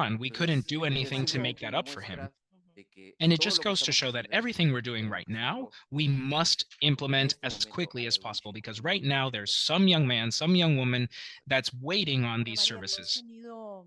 on. We couldn't do anything to make that up for him. And it just goes to show that everything we're doing right now, we must implement as quickly as possible, because right now there's some young man, some young woman that's waiting on Ana these María, ¿tú has services. tenido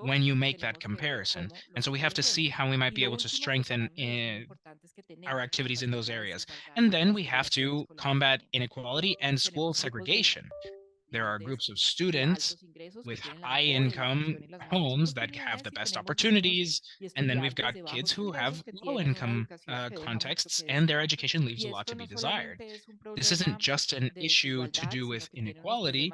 when you make that comparison. And so we have to see how we might be able to strengthen our activities in those areas. And then we have to combat inequality and school segregation. There are groups of students with high income homes that have the best opportunities. And then we've got kids who have low income contexts, and their education leaves a lot to be desired. This isn't just an issue to do with inequality.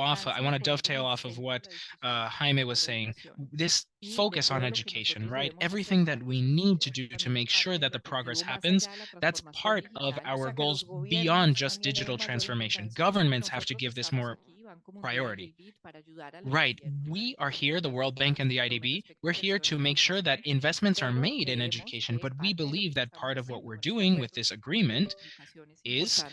off. I want to dovetail off of what Jaime was saying. This focus on education, right? Everything that we need to do to make sure that the progress happens, that's part of our goals beyond just digital transformation. Governments have to give this more priority. Right. We are here, the World Bank and the IDB. We're here to make sure that investments are made in education, but we believe that part of what we're doing with this agreement is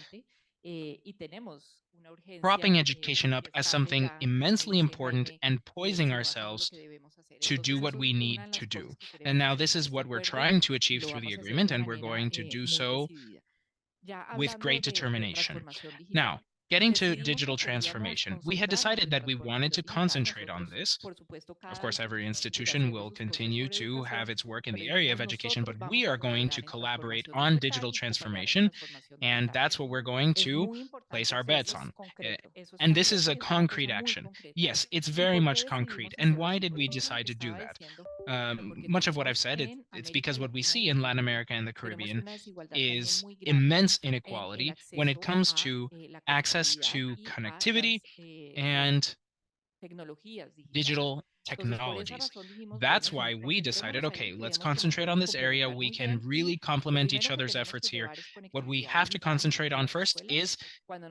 propping education up as something immensely important and poising ourselves to do what we need to do. And now this is what we're trying to achieve through the agreement, and we're going to do so with great determination. Now, getting to digital transformation, we had decided that we wanted to concentrate on this. Of course, every institution will continue to have its work in the area of education, but we are going to collaborate on digital transformation, and that's what we're going to place our bets on. And this is a concrete action. Yes, it's very much concrete. And why did we decide to do that? Much of what I've said, it's because what we see in Latin America and the Caribbean is immense inequality when it comes to access to connectivity and digital technologies. That's why we decided, okay, let's concentrate on this area. We can really complement each other's efforts here. What we have to concentrate on first is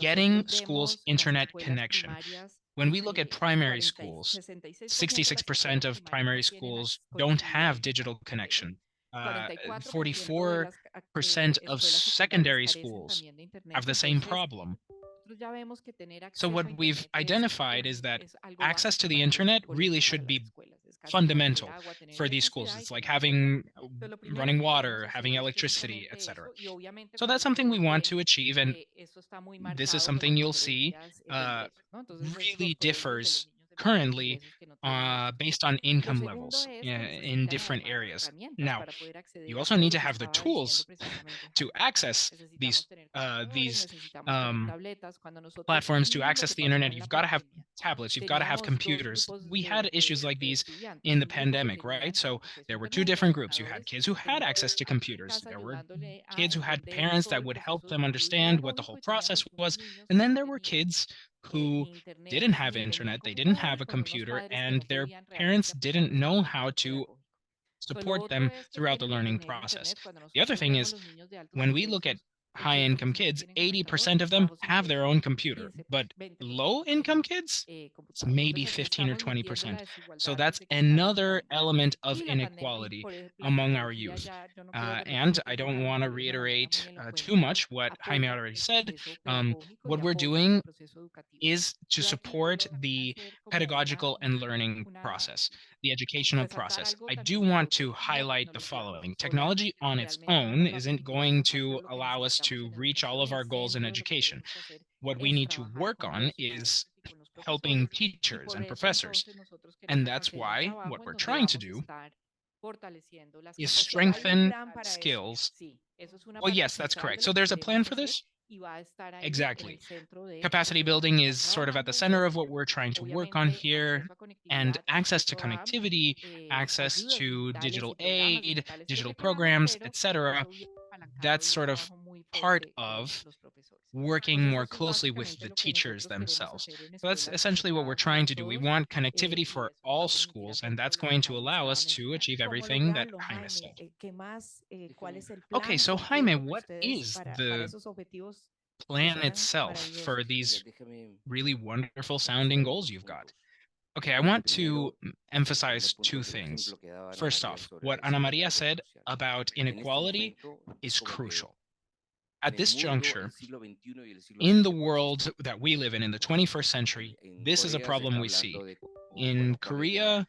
getting schools internet connection. When we look at primary schools, 66% of primary schools don't have digital connection. 44% of secondary schools have the same problem. So what we've identified is that access to the internet really should be fundamental for these schools. It's like having running water, having electricity, etc. So that's something we want to achieve, and this is something you'll see really differs currently based on income levels in different areas. Now, you also need to have the tools to access these platforms, to access the internet. You've got to have tablets, you've got to have computers. We had issues like these in the pandemic, right? So there were two different groups. You had kids who had access to computers. There were kids who had parents that would help them understand what the whole process was. And then there were kids who didn't have internet, they didn't have a computer, and their parents didn't know how to support them throughout the learning process. The other thing is, when we look at high-income kids, 80% of them have their own computer, but low-income kids, it's maybe 15 or 20%. So that's another element of inequality among our youth. And I don't want to reiterate too much what Jaime already said. What we're doing is to support the pedagogical and learning process, the educational process. I do want to highlight the following. Technology on its own isn't going to allow us to reach all of our goals in education. What we need to work on is helping teachers and professors. And that's why what we're trying to do is strengthen skills. Well, yes, that's correct. So there's a plan for this? Exactly. Capacity building is sort of at the center of what we're trying to work on here, and access to connectivity, access to digital aid, digital programs, etc. That's sort of part of working more closely with the teachers themselves. So that's essentially what we're trying to do. We want connectivity for all schools, and that's going to allow us to achieve everything that Jaime said. Okay, so Jaime, what is the plan itself for these really wonderful sounding goals you've got? Okay, I want to emphasize two things. First off, what Ana María said about inequality is crucial. At this juncture, in the world that we live in the 21st century, this is a problem we see. In Korea,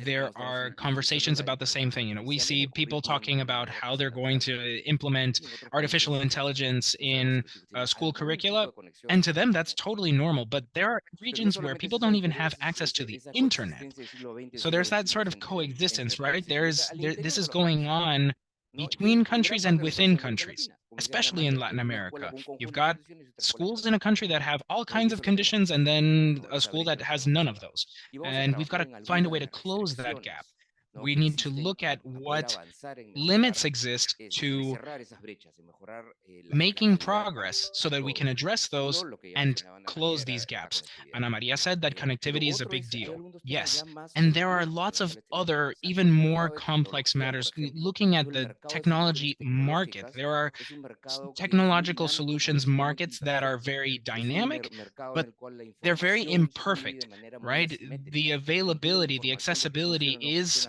there are conversations about the same thing. We see people talking about how they're going to implement artificial intelligence in school curricula, and to them that's totally normal. But there are regions where people don't even have access to the internet. So there's that sort of coexistence, right? This is going on between countries and within countries, especially in Latin America. You've got schools in a country that have all kinds of conditions, and then a school that has none of those. And we've got to find a way to close that gap. We need to look at what limits exist to making progress so that we can address those and close these gaps. Ana María said that connectivity is a big deal. Yes. And there are lots of other, even more complex matters. Looking at the technology market, there are technological solutions markets that are very dynamic, but they're very imperfect, right? The availability, the accessibility is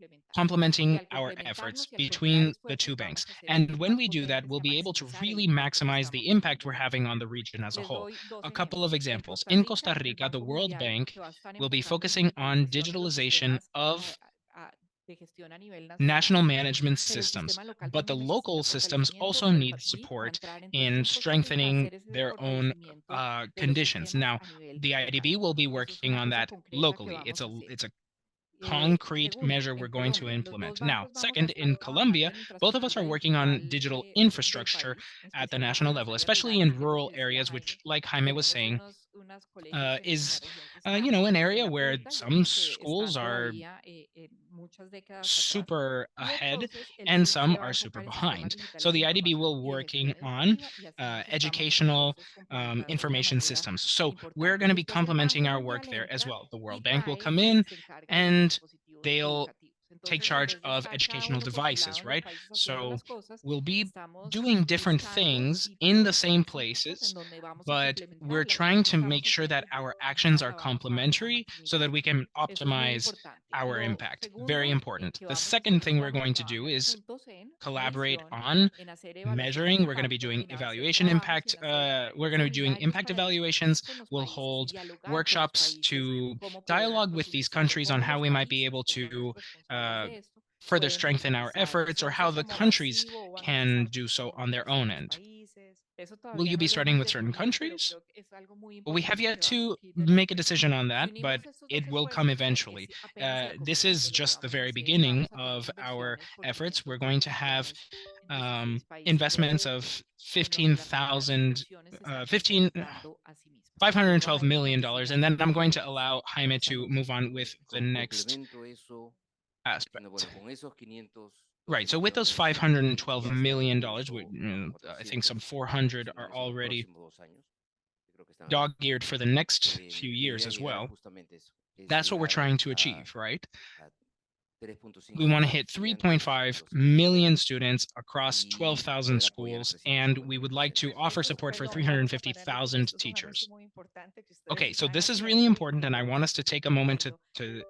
complementing our efforts between the two banks. And when we do that, we'll be able to really maximize the impact we're having on the region as a whole. A couple of examples. In Costa Rica, the World Bank will be focusing on digitalization of national management systems, but the local systems also need support in strengthening their own conditions. Now, the IDB will be working on that locally. It's a concrete measure we're going to implement. Now, second, in Colombia, both of us are working on digital infrastructure at the national level, especially in rural areas, which, like Jaime was saying, is, an area where some schools are super ahead and some are super behind. So the IDB will working on educational information systems. So we're going to be complementing our work there as well. The World Bank will come in and they'll take charge of educational devices, right? So we'll be doing different things in the same places, but we're trying to make sure that our actions are complementary so that we can optimize our impact. Very important. The second thing we're going to do is collaborate on measuring. We're going to be doing evaluation impact. We're going to be doing impact evaluations. We'll hold workshops to dialogue with these countries on how we might be able to further strengthen our efforts or how the countries can do so on their own end. Will you be starting with certain countries? Well, we have yet to make a decision on that, but it will come eventually. This is just the very beginning of our efforts. We're going to have investments of 512 million dollars, and then I'm going to allow Jaime to move on with the next aspect. Right. So with those $512 million, I think some 400 are already dog-eared for the next few years as well. That's what we're trying to achieve, right? We want to hit 3.5 million students across 12,000 schools, and we would like to offer support for 350,000 teachers. Okay, so this is really important, and I want us to take a moment to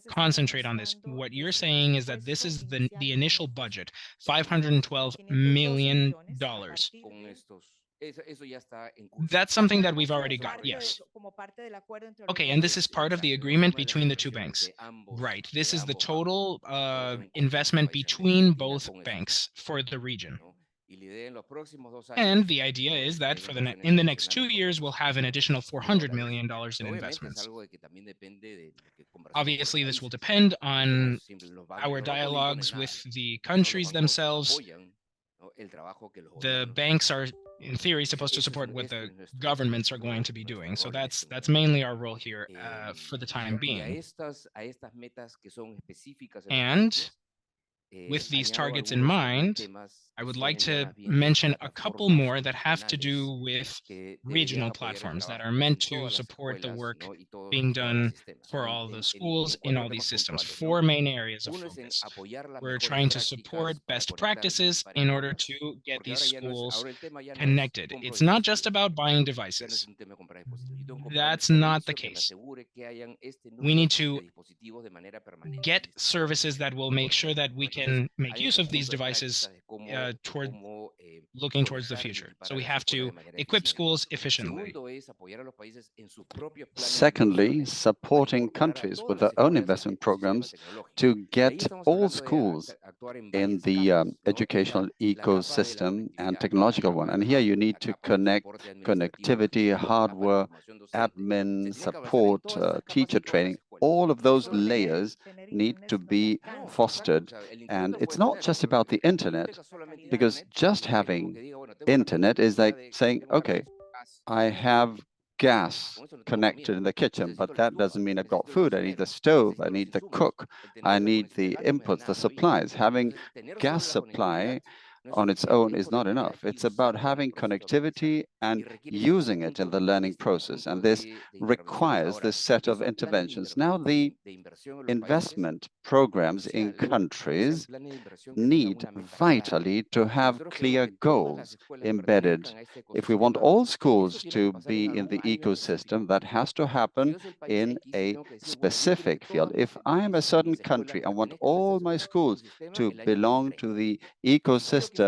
concentrate on this. What you're saying is that this is the initial budget, $512 million. That's something that we've already got, yes. Okay, and this is part of the agreement between the two banks. Right, this is the total investment between both banks for the region. And the idea is that in the next 2 years, we'll have an additional $400 million in investments. Obviously, this will depend on our dialogues with the countries themselves. The banks are, in theory, supposed to support what the governments are going to be doing. So that's mainly our role here for the time being. And with these targets in mind, I would like to mention a couple more that have to do with regional platforms that are meant to support the work being done for all the schools in all these systems. 4 main areas of focus. We're trying to support best practices in order to get these schools connected. It's not just about buying devices. That's not the case. We need to get services that will make sure that we can make use of these devices looking towards the future. So we have to equip schools efficiently. Secondly, supporting countries with their own investment programs to get all schools in the educational ecosystem and technological one. And here you need to connect connectivity, hardware, admin, support, teacher training. All of those layers need to be fostered. And it's not just about the internet, because just having internet is like saying, okay, I have gas connected in the kitchen, but that doesn't mean I've got food. I need the stove, I need the cook, I need the inputs, the supplies. Having gas supply on its own is not enough. It's about having connectivity and using it in the learning process. And this requires this set of interventions. Now, the investment programs in countries need vitally to have clear goals embedded. If we want all schools to be in the ecosystem, that has to happen in a specific field. If I am a certain country and want all my schools to belong to the ecosystem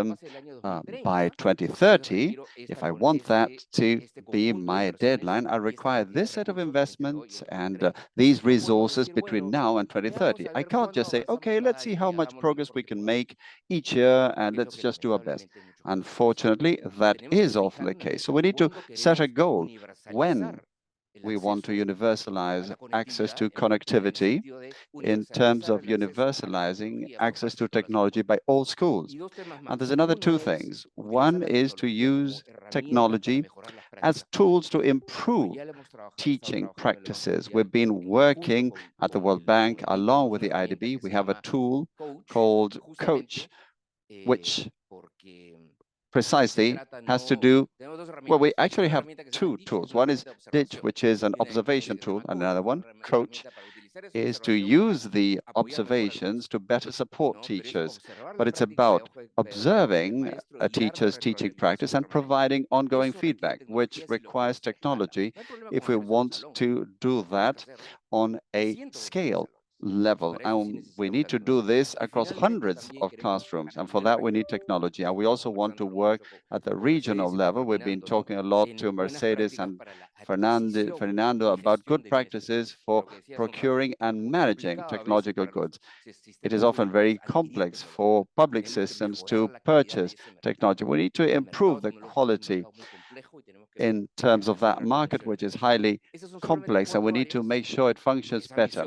by 2030, if I want that to be my deadline, I require this set of investments and these resources between now and 2030. I can't just say, okay, let's see how much progress we can make each year and let's just do our best. Unfortunately, that is often the case. So we need to set a goal. When we want to universalize access to connectivity in terms of universalizing access to technology by all schools. And there's another two things. One is to use technology as tools to improve teaching practices. We've been working at the World Bank along with the IDB. We have a tool called Coach, which precisely has to do, well, we actually have two tools. One is Ditch, which is an observation tool, and another one, Coach, is to use the observations to better support teachers. But it's about observing a teacher's teaching practice and providing ongoing feedback, which requires technology if we want to do that on a scale level. And we need to do this across hundreds of classrooms. And for that, we need technology. And we also want to work at the regional level. We've been talking a lot to Mercedes and Fernando about good practices for procuring and managing technological goods. It is often very complex for public systems to purchase technology. We need to improve the quality in terms of that market, which is highly complex, and we need to make sure it functions better.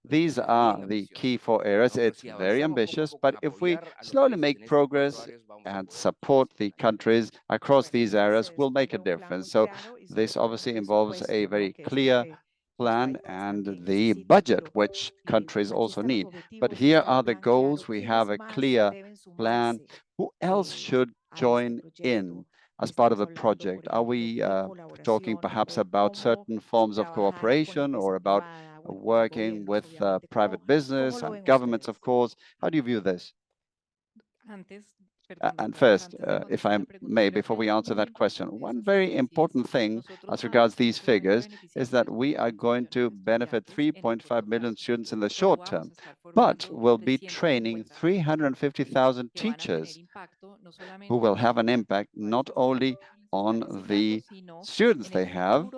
These are the key four areas. It's very ambitious, but if we slowly make progress and support the countries across these areas, we'll make a difference. So this obviously involves a very clear plan and the budget, which countries also need. But here are the goals. We have a clear plan. Who else should join in as part of the project? Are we talking perhaps about certain forms of cooperation or about working with private business and governments, of course? How do you view this? And first, if I may, before we answer that question, one very important thing as regards these figures is that we are going to benefit 3.5 million students in the short term, but we'll be training 350,000 teachers who will have an impact not only on the students they have,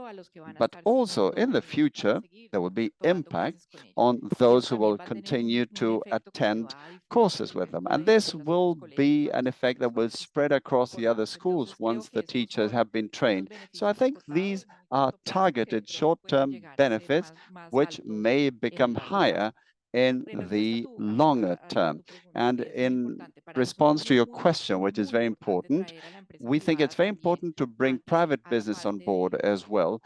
but also in the future, there will be impact on those who will continue to attend courses with them. And this will be an effect that will spread across the other schools once the teachers have been trained. So I think these are targeted short-term benefits, which may become higher in the longer term. And in response to your question, which is very important, we think it's very important to bring private business on board as well.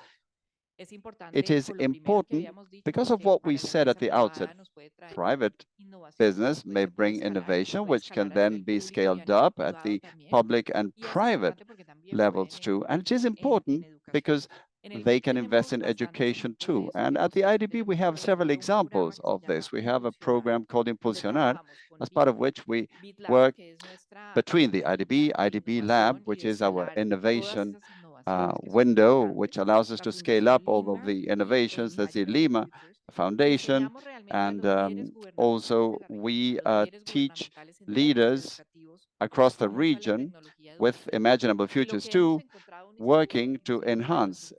It is important because of what we said at the outset. Private business may bring innovation, which can then be scaled up at the public and private levels too. And it is important because they can invest in education too. And at the IDB, we have several examples of this. We have a program called Impulsionar, as part of which we work between the IDB Lab, which is our innovation window, which allows us to scale up all of the innovations. There's the Lima Foundation, and also we teach leaders across the region with imaginable futures too, working to enhance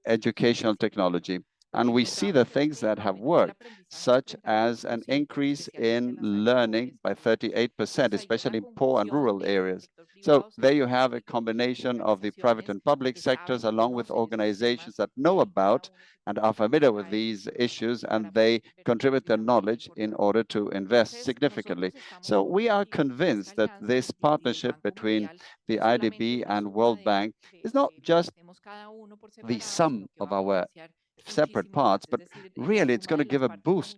educational technology. And we see the things that have worked, such as an increase in learning by 38%, especially in poor and rural areas. So there you have a combination of the private and public sectors, along with organizations that know about and are familiar with these issues, and they contribute their knowledge in order to invest significantly. So we are convinced that this partnership between the IDB and World Bank is not just the sum of our separate parts, but really it's going to give a boost,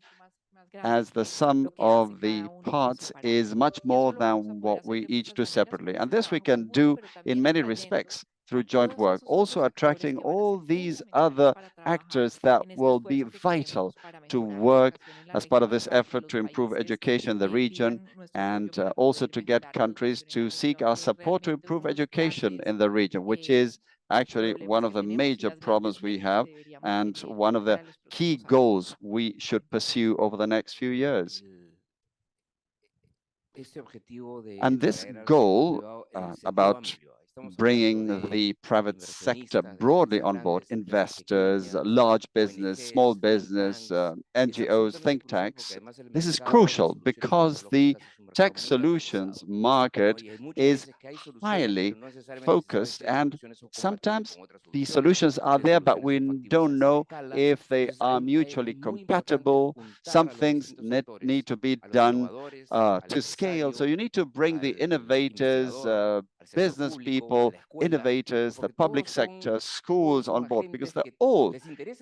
as the sum of the parts is much more than what we each do separately. And this we can do in many respects through joint work, also attracting all these other actors that will be vital to work as part of this effort to improve education in the region, and also to get countries to seek our support to improve education in the region, which is actually one of the major problems we have and one of the key goals we should pursue over the next few years. And this goal about bringing the private sector broadly on board, investors, large business, small business, NGOs, think tanks, this is crucial because the tech solutions market is highly focused, and sometimes the solutions are there, but we don't know if they are mutually compatible. Some things need to be done to scale. So you need to bring the innovators, business people, innovators, the public sector, schools on board, because they're all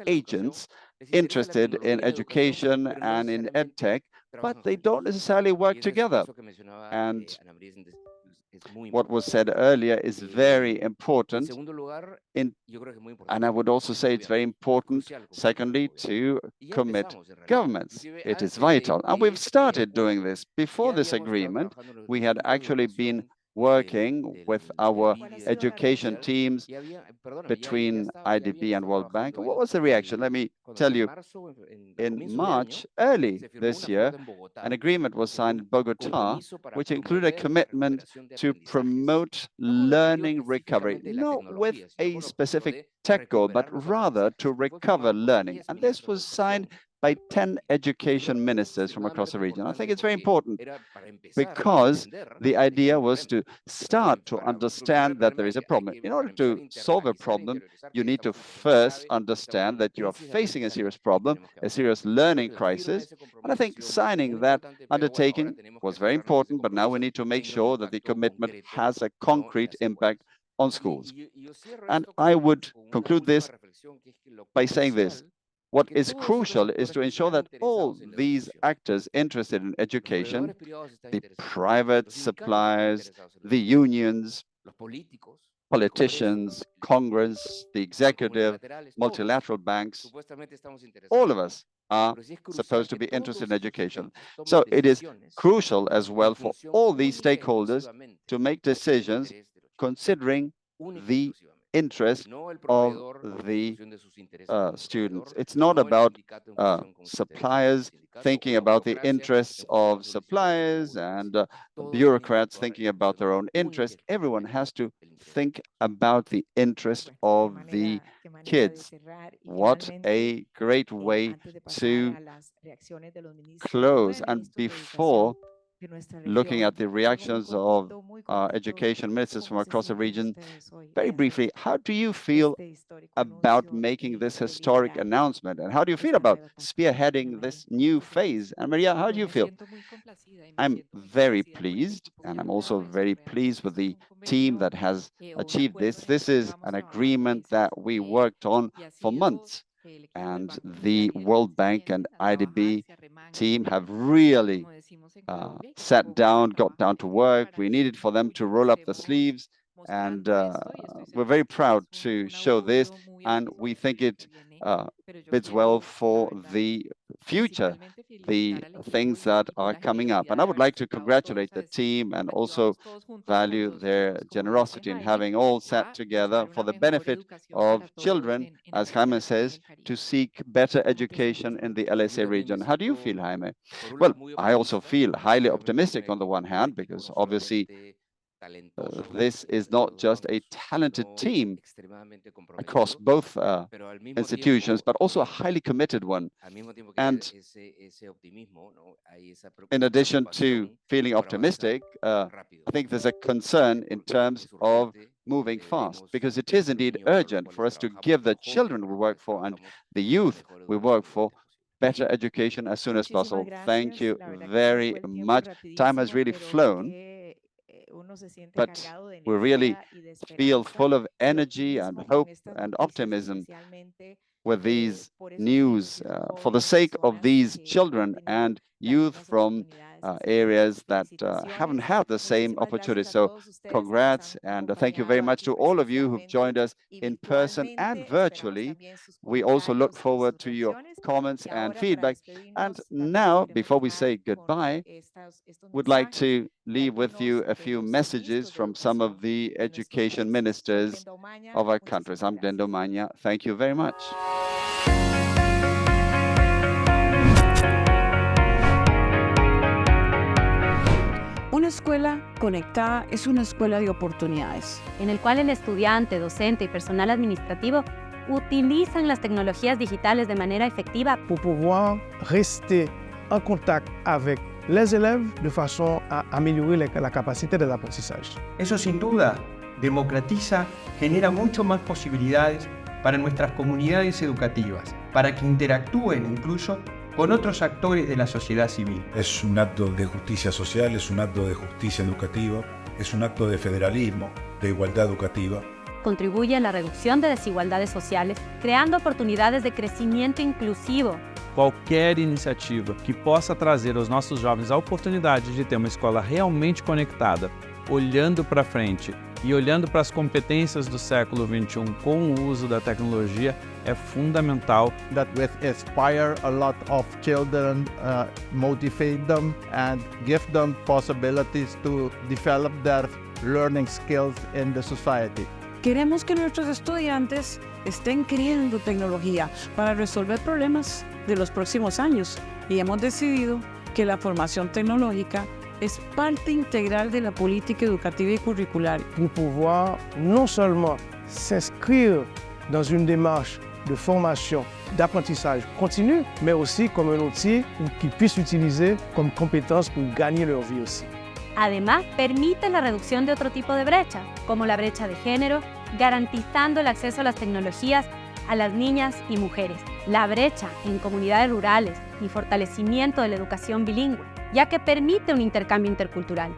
agents interested in education and in edtech, but they don't necessarily work together. And what was said earlier is very important. And I would also say it's very important, secondly, to commit governments. It is vital. And we've started doing this. Before this agreement, we had actually been working with our education teams between IDB and World Bank. What was the reaction? Let me tell you, in March, early this year, an agreement was signed in Bogota, which included a commitment to promote learning recovery, not with a specific tech goal, but rather to recover learning. And this was signed by 10 education ministers from across the region. I think it's very important because the idea was to start to understand that there is a problem. In order to solve a problem, you need to first understand that you are facing a serious problem, a serious learning crisis. And I think signing that undertaking was very important, but now we need to make sure that the commitment has a concrete impact on schools. And I would conclude this by saying this. What is crucial is to ensure that all these actors interested in education, the private suppliers, the unions, politicians, Congress, the executive, multilateral banks, all of us are supposed to be interested in education. So it is crucial as well for all these stakeholders to make decisions considering the interest of the students. It's not about suppliers thinking about the interests of suppliers and bureaucrats thinking about their own interests. Everyone has to think about the interest of the kids. What a great way to close. And before looking at the reactions of education ministers from across the region, very briefly, how do you feel about making this historic announcement? And how do you feel about spearheading this new phase? And Maria, how do you feel? I'm very pleased, and I'm also very pleased with the team that has achieved this. This is an agreement that we worked on for months, and the World Bank and IDB team have really sat down, got down to work. We needed for them to roll up the sleeves, and we're very proud to show this, and we think it bids well for the future, the things that are coming up. And I would like to congratulate the team and also value their generosity in having all sat together for the benefit of children, as Jaime says, to seek better education in the LSA region. How do you feel, Jaime? Well, I also feel highly optimistic on the one hand, because obviously this is not just a talented team across both institutions, but also a highly committed one. And in addition to feeling optimistic, I think there's a concern in terms of moving fast, because it is indeed urgent for us to give the children we work for and the youth we work for better education as soon as possible. Thank you very much. Time has really flown, but we really feel full of energy and hope and optimism with these news for the sake of these children and youth from areas that haven't had the same opportunity. So congrats, and thank you very much to all of you who've joined us in person and virtually. We also look forward to your comments and feedback. And now, before we say goodbye, would like to leave with you a few messages from some of the education ministers of our countries. I'm Glenda Umaña. Thank you very much. Una escuela conectada es una escuela de oportunidades, en el cual el estudiante, docente y personal administrativo utilizan las tecnologías digitales de manera efectiva pour pouvoir rester en contact avec les élèves de façon à améliorer la capacité de l'apprentissage. Eso sin duda democratiza, genera mucho más posibilidades para nuestras comunidades educativas, para que interactúen incluso con otros actores de la sociedad civil. Es un acto de justicia social, es un acto de justicia educativa, es un acto de federalismo, de igualdad educativa. Contribuye a la reducción de desigualdades sociales, creando oportunidades de crescimento inclusivo. Qualquer iniciativa que possa trazer aos nossos jovens a oportunidade de ter uma escola realmente conectada, olhando para frente e olhando para as competências do século XXI com o uso da tecnologia é fundamental. That will inspire a lot of children, motivate them and give them possibilities to develop their learning skills in the society. Queremos que nuestros estudiantes estén creando tecnología para resolver problemas de los próximos años y hemos decidido que la formación tecnológica es parte integral de la política educativa y curricular. Pour pouvoir non seulement s'inscrire dans une démarche de formation, d'apprentissage continu, mais aussi comme un outil qu'ils puissent utiliser comme compétence pour gagner leur vie aussi. Además, permite la reducción de otro tipo de brecha, como la brecha de género, garantizando el acceso a las tecnologías a las niñas y mujeres, la brecha en comunidades rurales y fortalecimiento de la educación bilingüe, ya que permite un intercambio intercultural.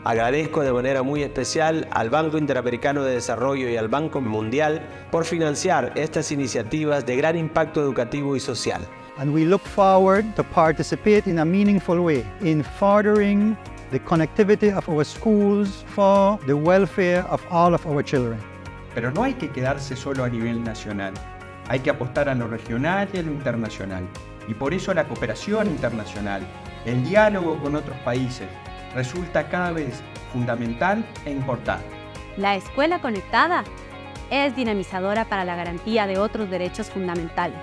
Agradezco de manera muy especial al Banco Interamericano de Desarrollo y al Banco Mundial por financiar estas iniciativas de gran impacto educativo y social. And we look forward to participate in a meaningful way in furthering the connectivity of our schools for the welfare of all of our children. Pero no hay que quedarse solo a nivel nacional. Hay que apostar a lo regional y a lo internacional. Y por eso la cooperación internacional, el diálogo con otros países, resulta cada vez fundamental e importante. La escuela conectada es dinamizadora para la garantía de otros derechos fundamentales.